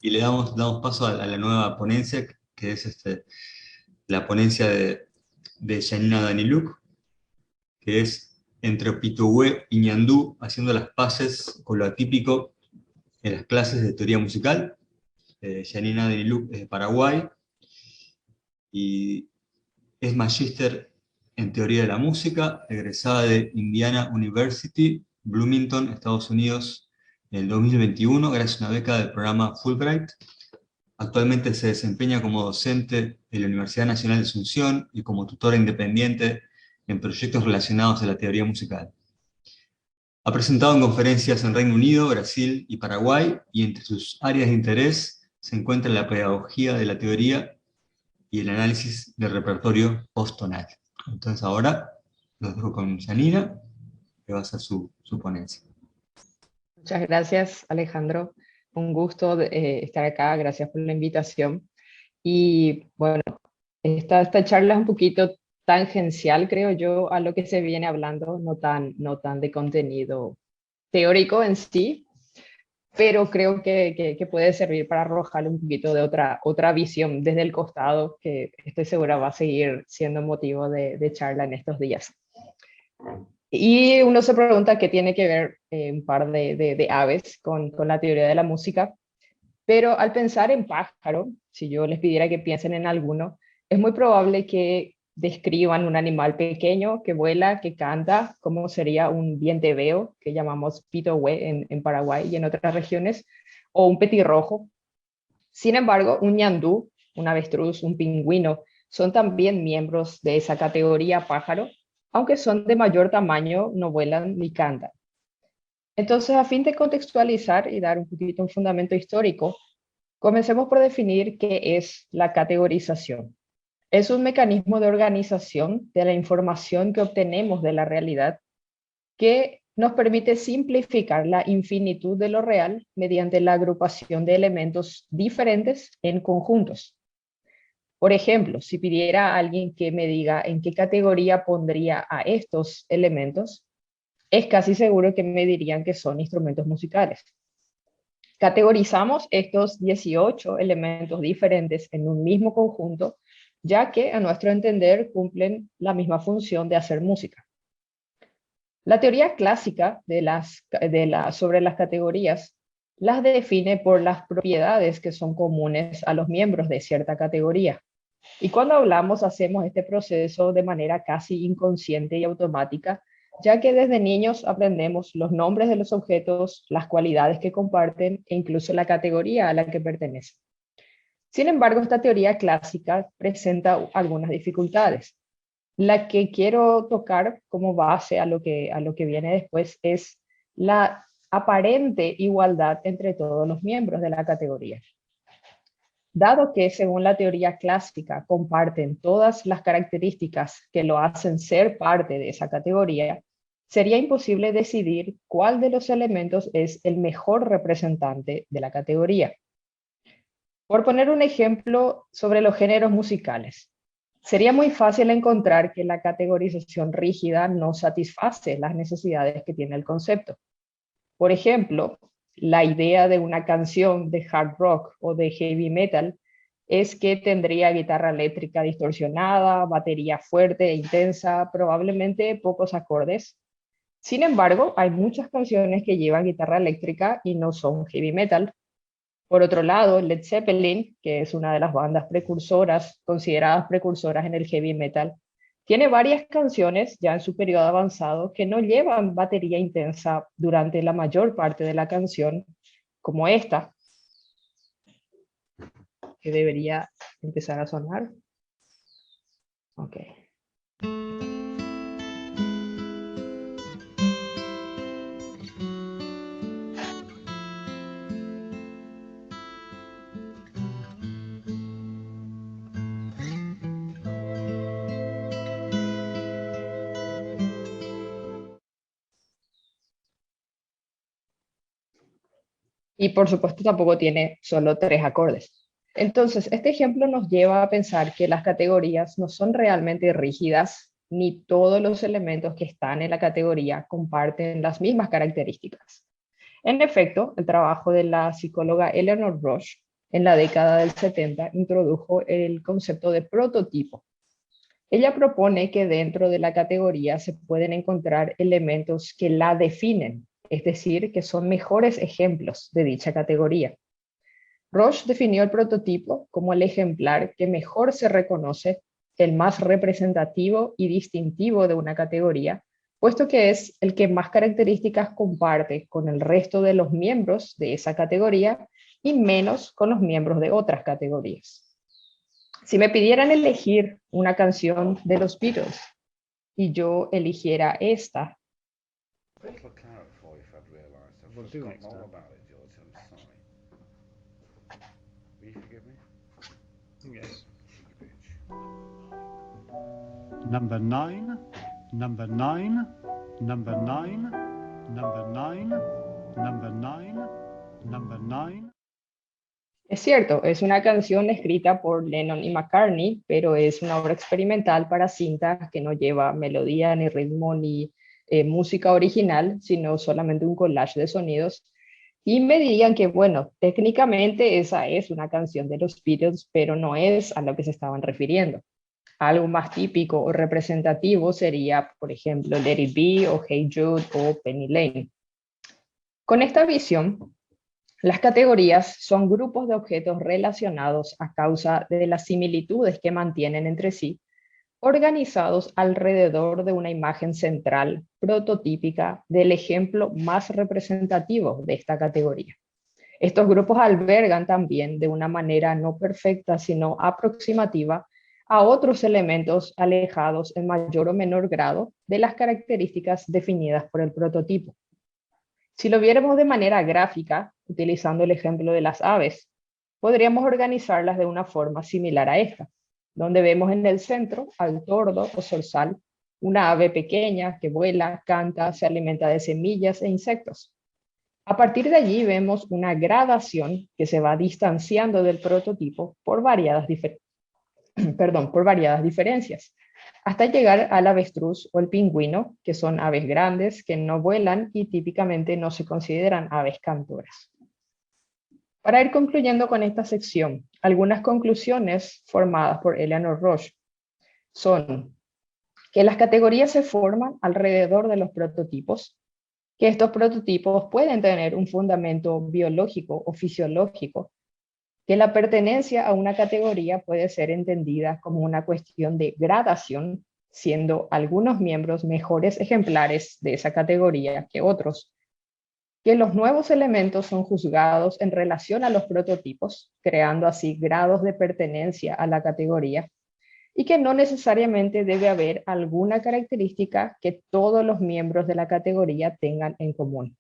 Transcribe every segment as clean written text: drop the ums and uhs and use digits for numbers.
y damos paso a la nueva ponencia, que es la ponencia de Janina Daniluk, que es entre Pituhue y Ñandú, haciendo las paces con lo atípico en las clases de teoría musical. Janina Daniluk es de Paraguay y es magíster en teoría de la música, egresada de Indiana University, Bloomington, Estados Unidos, en el 2021, gracias a una beca del programa Fulbright. Actualmente se desempeña como docente en la Universidad Nacional de Asunción y como tutora independiente en proyectos relacionados a la teoría musical. Ha presentado en conferencias en Reino Unido, Brasil y Paraguay, y entre sus áreas de interés se encuentra la pedagogía de la teoría y el análisis del repertorio posttonal. Entonces ahora los dejo con Janina, que va a hacer su ponencia. Muchas gracias, Alejandro. Un gusto estar acá, gracias por la invitación. Y bueno, esta charla es un poquito tangencial, creo yo, a lo que se viene hablando, no tan de contenido teórico en sí, pero creo que puede servir para arrojar un poquito de otra visión desde el costado, que estoy segura va a seguir siendo motivo de charla en estos días. Y uno se pregunta qué tiene que ver un par de aves con la teoría de la música, pero al pensar en pájaro, si yo les pidiera que piensen en alguno, es muy probable que describan un animal pequeño que vuela, que canta, como sería un dienteveo, que llamamos pitohue en Paraguay y en otras regiones, o un petirrojo. Sin embargo, un ñandú, un avestruz, un pingüino, son también miembros de esa categoría pájaro, aunque son de mayor tamaño, no vuelan ni cantan. Entonces, a fin de contextualizar y dar un poquito un fundamento histórico, comencemos por definir qué es la categorización. Es un mecanismo de organización de la información que obtenemos de la realidad que nos permite simplificar la infinitud de lo real mediante la agrupación de elementos diferentes en conjuntos. Por ejemplo, si pidiera a alguien que me diga en qué categoría pondría a estos elementos, es casi seguro que me dirían que son instrumentos musicales. Categorizamos estos 18 elementos diferentes en un mismo conjunto, ya que a nuestro entender cumplen la misma función de hacer música. La teoría clásica sobre las categorías las define por las propiedades que son comunes a los miembros de cierta categoría. Y cuando hablamos hacemos este proceso de manera casi inconsciente y automática, ya que desde niños aprendemos los nombres de los objetos, las cualidades que comparten e incluso la categoría a la que pertenecen. Sin embargo, esta teoría clásica presenta algunas dificultades. La que quiero tocar como base a lo que viene después es la aparente igualdad entre todos los miembros de la categoría. Dado que, según la teoría clásica, comparten todas las características que lo hacen ser parte de esa categoría, sería imposible decidir cuál de los elementos es el mejor representante de la categoría. Por poner un ejemplo sobre los géneros musicales, sería muy fácil encontrar que la categorización rígida no satisface las necesidades que tiene el concepto. Por ejemplo, la idea de una canción de hard rock o de heavy metal es que tendría guitarra eléctrica distorsionada, batería fuerte e intensa, probablemente pocos acordes. Sin embargo, hay muchas canciones que llevan guitarra eléctrica y no son heavy metal. Por otro lado, Led Zeppelin, que es una de las bandas precursoras, consideradas precursoras en el heavy metal, tiene varias canciones ya en su periodo avanzado que no llevan batería intensa durante la mayor parte de la canción, como esta, que debería empezar a sonar. Ok. Y por supuesto tampoco tiene solo 3 acordes. Entonces, este ejemplo nos lleva a pensar que las categorías no son realmente rígidas, ni todos los elementos que están en la categoría comparten las mismas características. En efecto, el trabajo de la psicóloga Eleanor Rosch en la década del 70, introdujo el concepto de prototipo. Ella propone que dentro de la categoría se pueden encontrar elementos que la definen, es decir, que son mejores ejemplos de dicha categoría. Roche definió el prototipo como el ejemplar que mejor se reconoce, el más representativo y distintivo de una categoría, puesto que es el que más características comparte con el resto de los miembros de esa categoría y menos con los miembros de otras categorías. Si me pidieran elegir una canción de los Beatles y yo eligiera esta, Number 9, number 9, number 9, number 9, number 9, number 9. es cierto, es una canción escrita por Lennon y McCartney, pero es una obra experimental para cinta que no lleva melodía, ni ritmo, ni música original, sino solamente un collage de sonidos. Y me dirían que, bueno, técnicamente esa es una canción de los Beatles, pero no es a lo que se estaban refiriendo. Algo más típico o representativo sería, por ejemplo, Let It Be o Hey Jude o Penny Lane. Con esta visión, las categorías son grupos de objetos relacionados a causa de las similitudes que mantienen entre sí, organizados alrededor de una imagen central prototípica del ejemplo más representativo de esta categoría. Estos grupos albergan también de una manera no perfecta, sino aproximativa, a otros elementos alejados en mayor o menor grado de las características definidas por el prototipo. Si lo viéramos de manera gráfica, utilizando el ejemplo de las aves, podríamos organizarlas de una forma similar a esta, donde vemos en el centro al tordo o zorzal, una ave pequeña que vuela, canta, se alimenta de semillas e insectos. A partir de allí vemos una gradación que se va distanciando del prototipo por variadas diferencias, hasta llegar al avestruz o el pingüino, que son aves grandes que no vuelan y típicamente no se consideran aves cantoras. Para ir concluyendo con esta sección, algunas conclusiones formadas por Eleanor Roche son que las categorías se forman alrededor de los prototipos, que estos prototipos pueden tener un fundamento biológico o fisiológico, que la pertenencia a una categoría puede ser entendida como una cuestión de gradación, siendo algunos miembros mejores ejemplares de esa categoría que otros, que los nuevos elementos son juzgados en relación a los prototipos, creando así grados de pertenencia a la categoría, y que no necesariamente debe haber alguna característica que todos los miembros de la categoría tengan en común.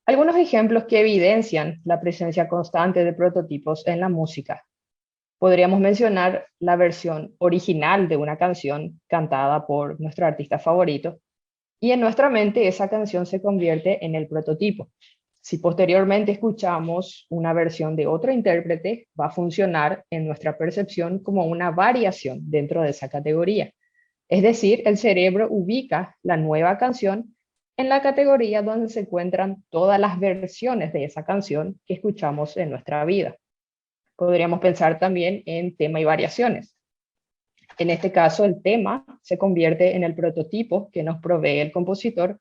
Algunos ejemplos que evidencian la presencia constante de prototipos en la música. Podríamos mencionar la versión original de una canción cantada por nuestro artista favorito, y en nuestra mente esa canción se convierte en el prototipo. Si posteriormente escuchamos una versión de otro intérprete, va a funcionar en nuestra percepción como una variación dentro de esa categoría. Es decir, el cerebro ubica la nueva canción en la categoría donde se encuentran todas las versiones de esa canción que escuchamos en nuestra vida. Podríamos pensar también en tema y variaciones. En este caso, el tema se convierte en el prototipo que nos provee el compositor,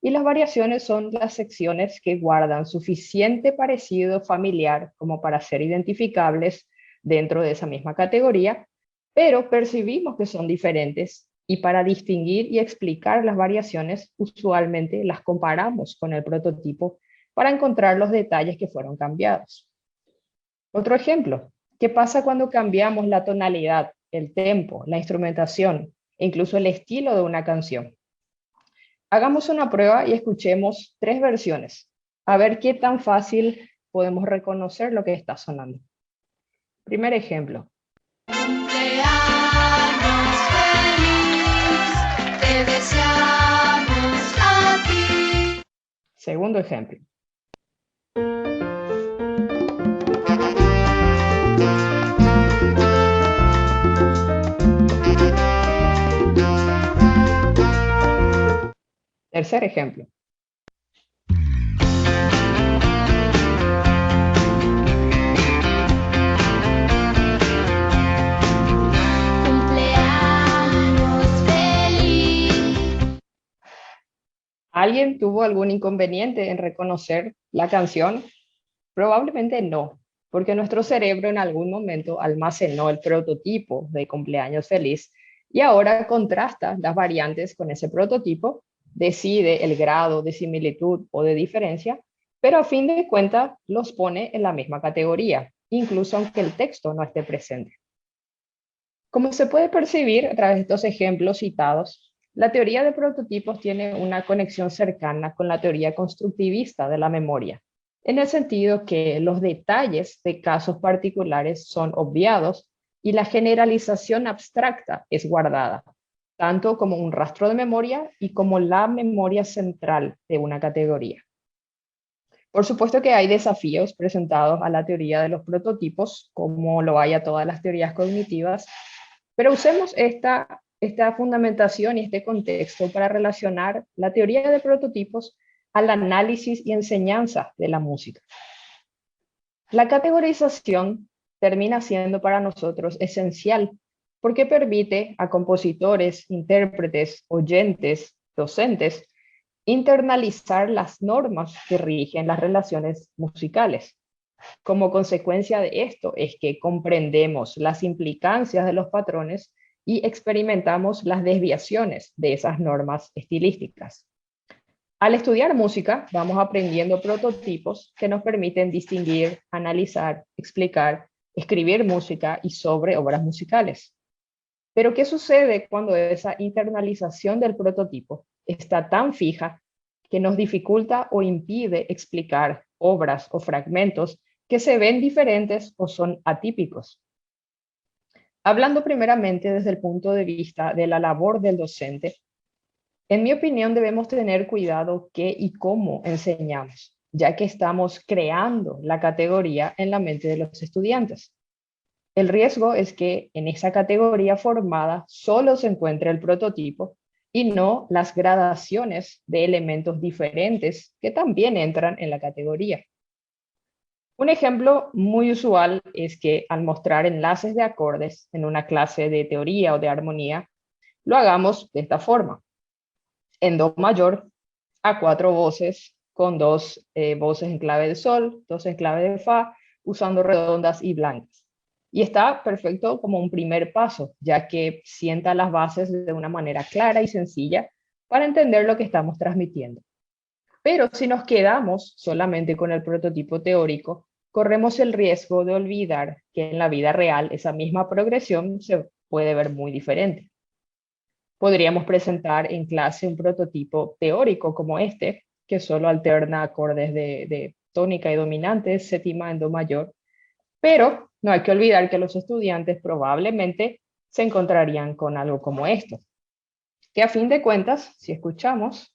y las variaciones son las secciones que guardan suficiente parecido familiar como para ser identificables dentro de esa misma categoría, pero percibimos que son diferentes, y para distinguir y explicar las variaciones, usualmente las comparamos con el prototipo para encontrar los detalles que fueron cambiados. Otro ejemplo, ¿qué pasa cuando cambiamos la tonalidad, el tempo, la instrumentación e incluso el estilo de una canción? Hagamos una prueba y escuchemos 3 versiones, a ver qué tan fácil podemos reconocer lo que está sonando. Primer ejemplo. Cumpleaños feliz, te deseamos a ti. Segundo ejemplo. Tercer ejemplo. ¿Alguien tuvo algún inconveniente en reconocer la canción? Probablemente no, porque nuestro cerebro en algún momento almacenó el prototipo de cumpleaños feliz y ahora contrasta las variantes con ese prototipo, decide el grado de similitud o de diferencia, pero a fin de cuentas los pone en la misma categoría, incluso aunque el texto no esté presente. Como se puede percibir a través de estos ejemplos citados, la teoría de prototipos tiene una conexión cercana con la teoría constructivista de la memoria, en el sentido que los detalles de casos particulares son obviados y la generalización abstracta es guardada, tanto como un rastro de memoria y como la memoria central de una categoría. Por supuesto que hay desafíos presentados a la teoría de los prototipos, como lo hay a todas las teorías cognitivas, pero usemos esta fundamentación y este contexto para relacionar la teoría de prototipos al análisis y enseñanza de la música. La categorización termina siendo para nosotros esencial porque permite a compositores, intérpretes, oyentes, docentes, internalizar las normas que rigen las relaciones musicales. Como consecuencia de esto es que comprendemos las implicancias de los patrones y experimentamos las desviaciones de esas normas estilísticas. Al estudiar música, vamos aprendiendo prototipos que nos permiten distinguir, analizar, explicar, escribir música y sobre obras musicales. Pero ¿qué sucede cuando esa internalización del prototipo está tan fija que nos dificulta o impide explicar obras o fragmentos que se ven diferentes o son atípicos? Hablando primeramente desde el punto de vista de la labor del docente, en mi opinión debemos tener cuidado qué y cómo enseñamos, ya que estamos creando la categoría en la mente de los estudiantes. El riesgo es que en esa categoría formada solo se encuentre el prototipo y no las gradaciones de elementos diferentes que también entran en la categoría. Un ejemplo muy usual es que al mostrar enlaces de acordes en una clase de teoría o de armonía, lo hagamos de esta forma. En do mayor, a 4 voces, con 2 voces en clave de sol, 2 en clave de fa, usando redondas y blancas. Y está perfecto como un primer paso, ya que sienta las bases de una manera clara y sencilla para entender lo que estamos transmitiendo. Pero si nos quedamos solamente con el prototipo teórico, corremos el riesgo de olvidar que en la vida real esa misma progresión se puede ver muy diferente. Podríamos presentar en clase un prototipo teórico como este, que solo alterna acordes de tónica y dominante, séptima en do mayor, pero no hay que olvidar que los estudiantes probablemente se encontrarían con algo como esto, que a fin de cuentas, si escuchamos,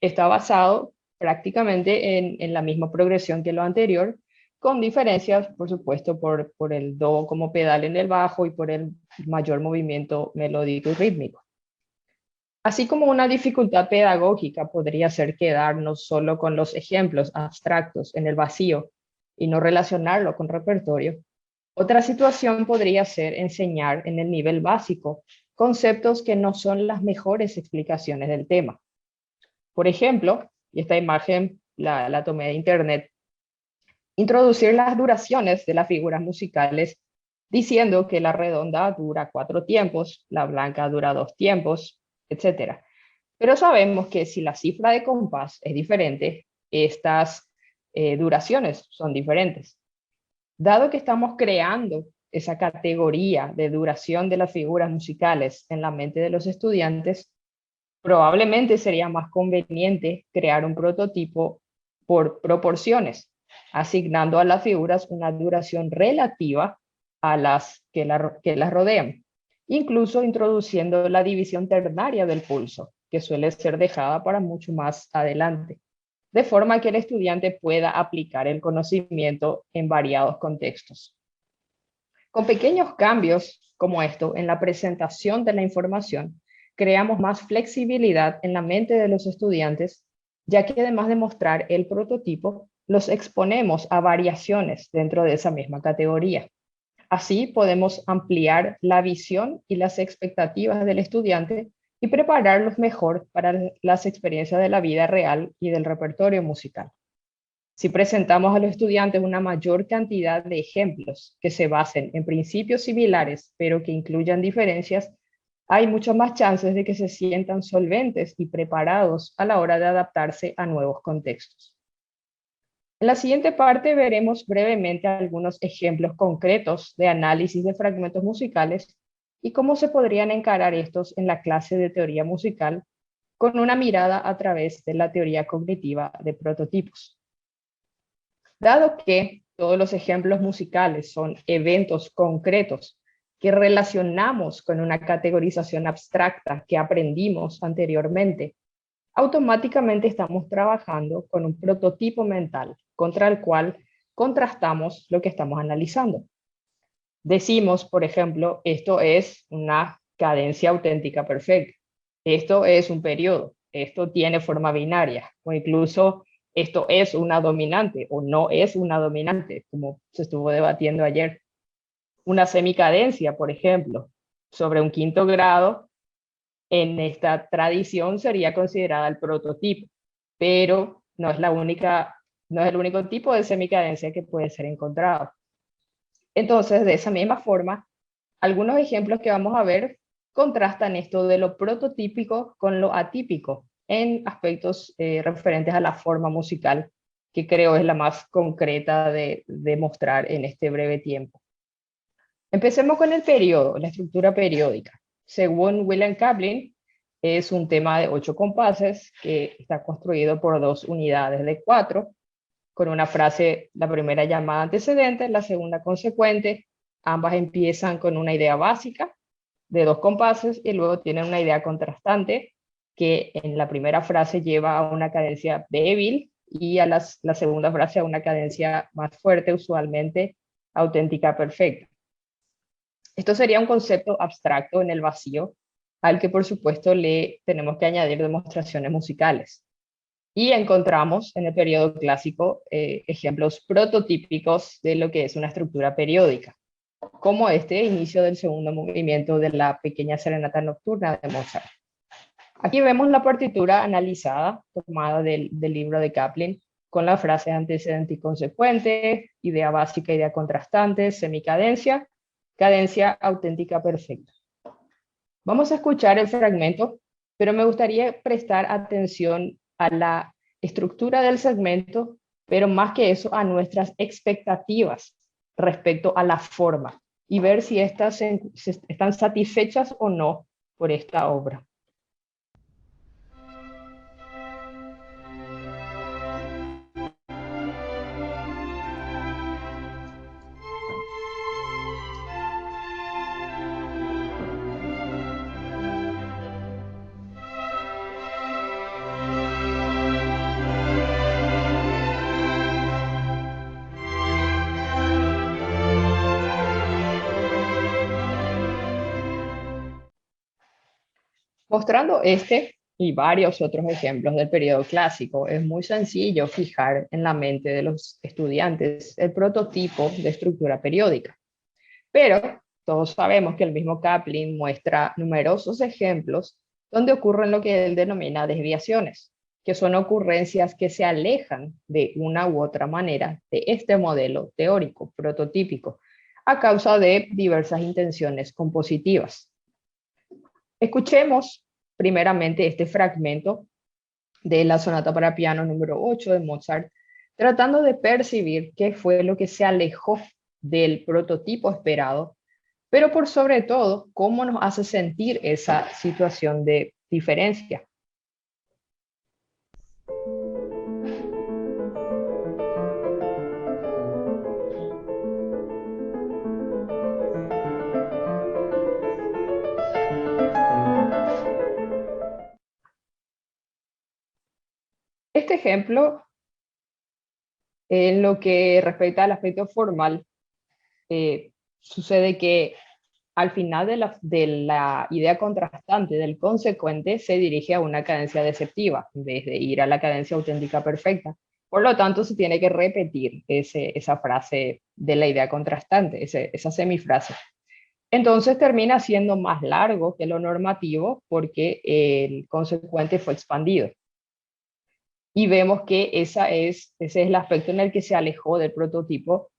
está basado prácticamente en la misma progresión que lo anterior, con diferencias, por supuesto, por el do como pedal en el bajo y por el mayor movimiento melódico y rítmico. Así como una dificultad pedagógica podría ser quedarnos solo con los ejemplos abstractos en el vacío y no relacionarlo con repertorio, otra situación podría ser enseñar en el nivel básico conceptos que no son las mejores explicaciones del tema. Por ejemplo, y esta imagen la tomé de internet, introducir las duraciones de las figuras musicales diciendo que la redonda dura 4 tiempos, la blanca dura 2 tiempos, etc. Pero sabemos que si la cifra de compás es diferente, estas duraciones son diferentes. Dado que estamos creando esa categoría de duración de las figuras musicales en la mente de los estudiantes, probablemente sería más conveniente crear un prototipo por proporciones, asignando a las figuras una duración relativa a las que las rodean, incluso introduciendo la división ternaria del pulso, que suele ser dejada para mucho más adelante, de forma que el estudiante pueda aplicar el conocimiento en variados contextos. Con pequeños cambios como esto en la presentación de la información, creamos más flexibilidad en la mente de los estudiantes, ya que además de mostrar el prototipo, los exponemos a variaciones dentro de esa misma categoría. Así podemos ampliar la visión y las expectativas del estudiante y prepararlos mejor para las experiencias de la vida real y del repertorio musical. Si presentamos a los estudiantes una mayor cantidad de ejemplos que se basen en principios similares, pero que incluyan diferencias, hay muchas más chances de que se sientan solventes y preparados a la hora de adaptarse a nuevos contextos. En la siguiente parte veremos brevemente algunos ejemplos concretos de análisis de fragmentos musicales y cómo se podrían encarar estos en la clase de teoría musical con una mirada a través de la teoría cognitiva de prototipos. Dado que todos los ejemplos musicales son eventos concretos que relacionamos con una categorización abstracta que aprendimos anteriormente, automáticamente estamos trabajando con un prototipo mental contra el cual contrastamos lo que estamos analizando. Decimos, por ejemplo, esto es una cadencia auténtica perfecta, esto es un periodo, esto tiene forma binaria, o incluso esto es una dominante o no es una dominante, como se estuvo debatiendo ayer. Una semicadencia, por ejemplo, sobre un quinto grado, en esta tradición sería considerada el prototipo, pero no es el único tipo de semicadencia que puede ser encontrado. Entonces, de esa misma forma, algunos ejemplos que vamos a ver contrastan esto de lo prototípico con lo atípico en aspectos referentes a la forma musical, que creo es la más concreta de mostrar en este breve tiempo. Empecemos con el periodo, la estructura periódica. Según William Kaplan, es un tema de 8 compases que está construido por 2 unidades de 4, con una frase, la primera llamada antecedente, la segunda consecuente. Ambas empiezan con una idea básica de 2 compases y luego tienen una idea contrastante que en la primera frase lleva a una cadencia débil y a la segunda frase a una cadencia más fuerte, usualmente auténtica perfecta. Esto sería un concepto abstracto en el vacío, al que por supuesto le tenemos que añadir demostraciones musicales. Y encontramos en el periodo clásico ejemplos prototípicos de lo que es una estructura periódica, como este inicio del segundo movimiento de la pequeña serenata nocturna de Mozart. Aquí vemos la partitura analizada, tomada del libro de Kaplan, con las frases antecedente y consecuente, idea básica, idea contrastante, semicadencia, cadencia auténtica perfecta. Vamos a escuchar el fragmento, pero me gustaría prestar atención a la estructura del segmento, pero más que eso a nuestras expectativas respecto a la forma y ver si estas están satisfechas o no por esta obra. Mostrando este y varios otros ejemplos del periodo clásico, es muy sencillo fijar en la mente de los estudiantes el prototipo de estructura periódica. Pero todos sabemos que el mismo Kaplan muestra numerosos ejemplos donde ocurren lo que él denomina desviaciones, que son ocurrencias que se alejan de una u otra manera de este modelo teórico prototípico a causa de diversas intenciones compositivas. Escuchemos primeramente este fragmento de la sonata para piano número 8 de Mozart, tratando de percibir qué fue lo que se alejó del prototipo esperado, pero por sobre todo, cómo nos hace sentir esa situación de diferencia. Este ejemplo, en lo que respecta al aspecto formal, sucede que al final de la idea contrastante del consecuente se dirige a una cadencia deceptiva, en vez de ir a la cadencia auténtica perfecta. Por lo tanto, se tiene que repetir esa frase de la idea contrastante, esa semifrase. Entonces termina siendo más largo que lo normativo porque el consecuente fue expandido. Y vemos que ese es el aspecto en el que se alejó del prototipo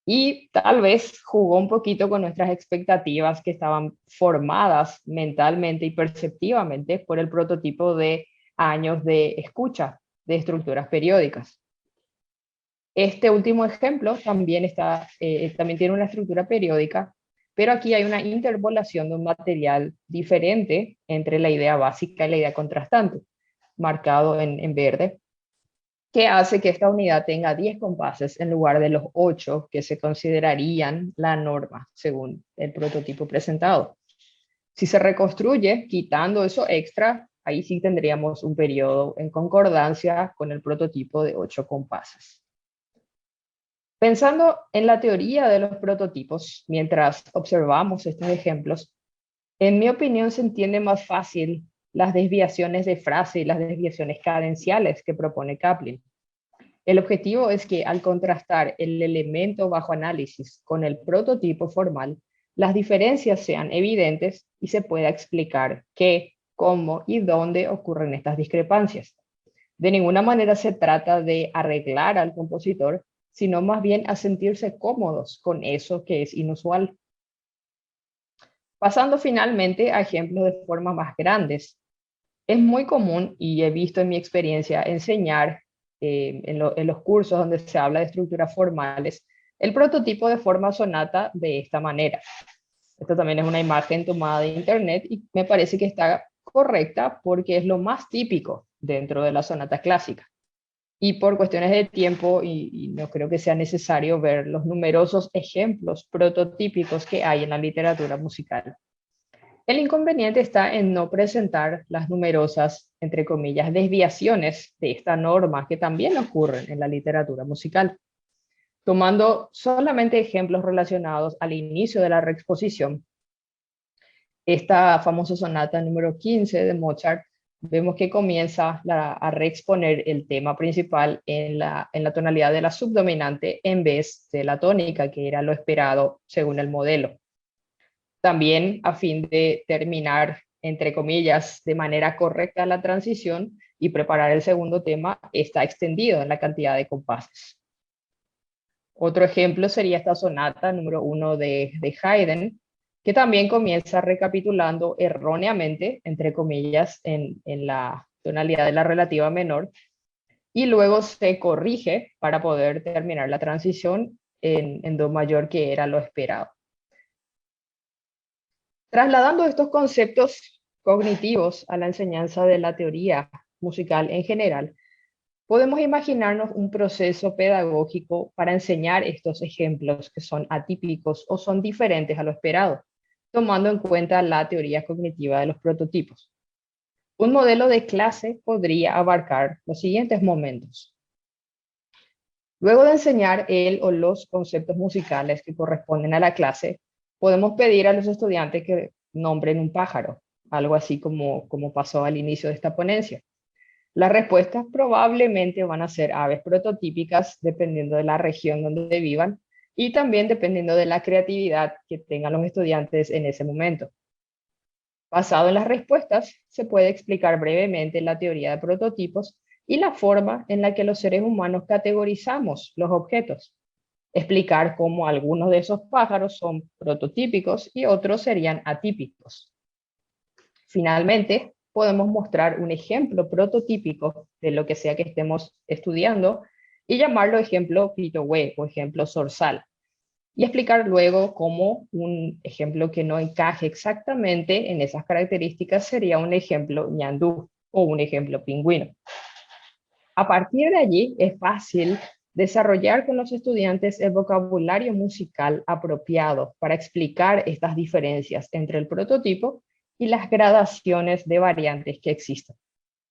y tal vez jugó un poquito con nuestras expectativas que estaban formadas mentalmente y perceptivamente por el prototipo de años de escucha de estructuras periódicas. Este último ejemplo también tiene una estructura periódica, pero aquí hay una interpolación de un material diferente entre la idea básica y la idea contrastante, marcado en verde, que hace que esta unidad tenga 10 compases en lugar de los 8 que se considerarían la norma según el prototipo presentado. Si se reconstruye quitando eso extra, ahí sí tendríamos un periodo en concordancia con el prototipo de 8 compases. Pensando en la teoría de los prototipos, mientras observamos estos ejemplos, en mi opinión se entiende más fácil las desviaciones de frase y las desviaciones cadenciales que propone Kaplan. El objetivo es que al contrastar el elemento bajo análisis con el prototipo formal, las diferencias sean evidentes y se pueda explicar qué, cómo y dónde ocurren estas discrepancias. De ninguna manera se trata de arreglar al compositor, sino más bien a sentirse cómodos con eso que es inusual. Pasando finalmente a ejemplos de formas más grandes. Es muy común, y he visto en mi experiencia, enseñar en los cursos donde se habla de estructuras formales, el prototipo de forma sonata de esta manera. Esta también es una imagen tomada de internet y me parece que está correcta porque es lo más típico dentro de la sonata clásica. Y por cuestiones de tiempo, y no creo que sea necesario ver los numerosos ejemplos prototípicos que hay en la literatura musical. El inconveniente está en no presentar las numerosas, entre comillas, desviaciones de esta norma que también ocurren en la literatura musical. Tomando solamente ejemplos relacionados al inicio de la reexposición, esta famosa sonata número 15 de Mozart, vemos que comienza a reexponer el tema principal en la tonalidad de la subdominante en vez de la tónica, que era lo esperado según el modelo. También a fin de terminar, entre comillas, de manera correcta la transición y preparar el segundo tema, está extendido en la cantidad de compases. Otro ejemplo sería esta sonata número 1 de Haydn, que también comienza recapitulando erróneamente, entre comillas, en la tonalidad de la relativa menor, y luego se corrige para poder terminar la transición en do mayor, que era lo esperado. Trasladando estos conceptos cognitivos a la enseñanza de la teoría musical en general, podemos imaginarnos un proceso pedagógico para enseñar estos ejemplos que son atípicos o son diferentes a lo esperado, tomando en cuenta la teoría cognitiva de los prototipos. Un modelo de clase podría abarcar los siguientes momentos. Luego de enseñar el o los conceptos musicales que corresponden a la clase, podemos pedir a los estudiantes que nombren un pájaro, algo así como pasó al inicio de esta ponencia. Las respuestas probablemente van a ser aves prototípicas dependiendo de la región donde vivan y también dependiendo de la creatividad que tengan los estudiantes en ese momento. Basado en las respuestas, se puede explicar brevemente la teoría de prototipos y la forma en la que los seres humanos categorizamos los objetos. Explicar cómo algunos de esos pájaros son prototípicos y otros serían atípicos. Finalmente, podemos mostrar un ejemplo prototípico de lo que sea que estemos estudiando y llamarlo ejemplo Pitohue o ejemplo zorzal, y explicar luego cómo un ejemplo que no encaje exactamente en esas características sería un ejemplo ñandú o un ejemplo pingüino. A partir de allí es fácil desarrollar con los estudiantes el vocabulario musical apropiado para explicar estas diferencias entre el prototipo y las gradaciones de variantes que existen.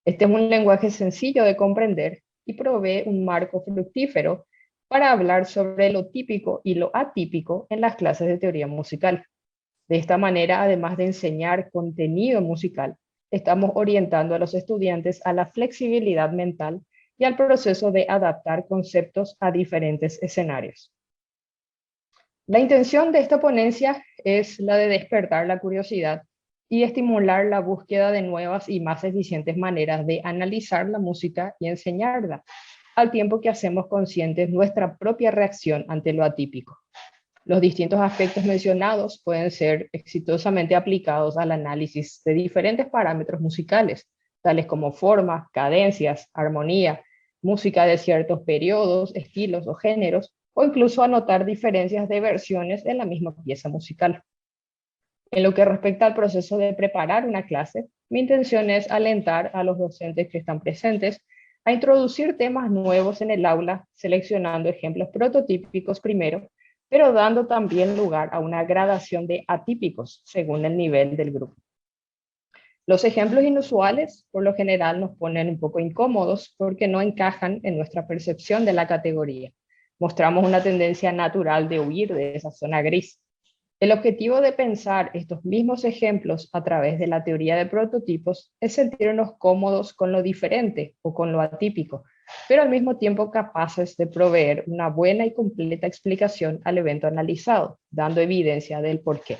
Este es un lenguaje sencillo de comprender y provee un marco fructífero para hablar sobre lo típico y lo atípico en las clases de teoría musical. De esta manera, además de enseñar contenido musical, estamos orientando a los estudiantes a la flexibilidad mental y al proceso de adaptar conceptos a diferentes escenarios. La intención de esta ponencia es la de despertar la curiosidad y estimular la búsqueda de nuevas y más eficientes maneras de analizar la música y enseñarla, al tiempo que hacemos conscientes nuestra propia reacción ante lo atípico. Los distintos aspectos mencionados pueden ser exitosamente aplicados al análisis de diferentes parámetros musicales, tales como forma, cadencias, armonía, música de ciertos periodos, estilos o géneros, o incluso anotar diferencias de versiones en la misma pieza musical. En lo que respecta al proceso de preparar una clase, mi intención es alentar a los docentes que están presentes a introducir temas nuevos en el aula, seleccionando ejemplos prototípicos primero, pero dando también lugar a una gradación de atípicos según el nivel del grupo. Los ejemplos inusuales, por lo general, nos ponen un poco incómodos porque no encajan en nuestra percepción de la categoría. Mostramos una tendencia natural de huir de esa zona gris. El objetivo de pensar estos mismos ejemplos a través de la teoría de prototipos es sentirnos cómodos con lo diferente o con lo atípico, pero al mismo tiempo capaces de proveer una buena y completa explicación al evento analizado, dando evidencia del porqué.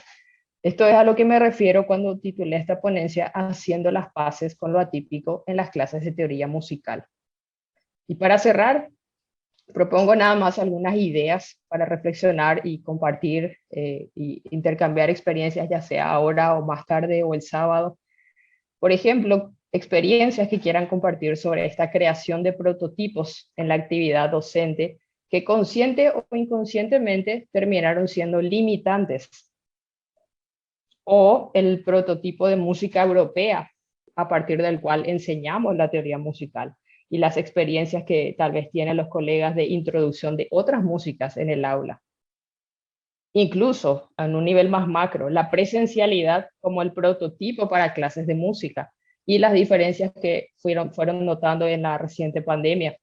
Esto es a lo que me refiero cuando titulé esta ponencia Haciendo las paces con lo atípico en las clases de teoría musical. Y para cerrar, propongo nada más algunas ideas para reflexionar y compartir y intercambiar experiencias, ya sea ahora o más tarde o el sábado. Por ejemplo, experiencias que quieran compartir sobre esta creación de prototipos en la actividad docente que consciente o inconscientemente terminaron siendo limitantes. O el prototipo de música europea a partir del cual enseñamos la teoría musical y las experiencias que tal vez tienen los colegas de introducción de otras músicas en el aula. Incluso en un nivel más macro, la presencialidad como el prototipo para clases de música y las diferencias que fueron notando en la reciente pandemia.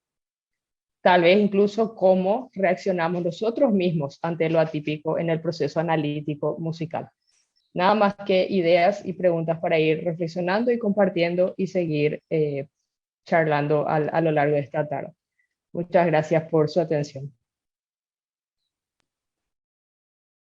Tal vez incluso cómo reaccionamos nosotros mismos ante lo atípico en el proceso analítico musical. Nada más que ideas y preguntas para ir reflexionando y compartiendo y seguir charlando a lo largo de esta tarde. Muchas gracias por su atención.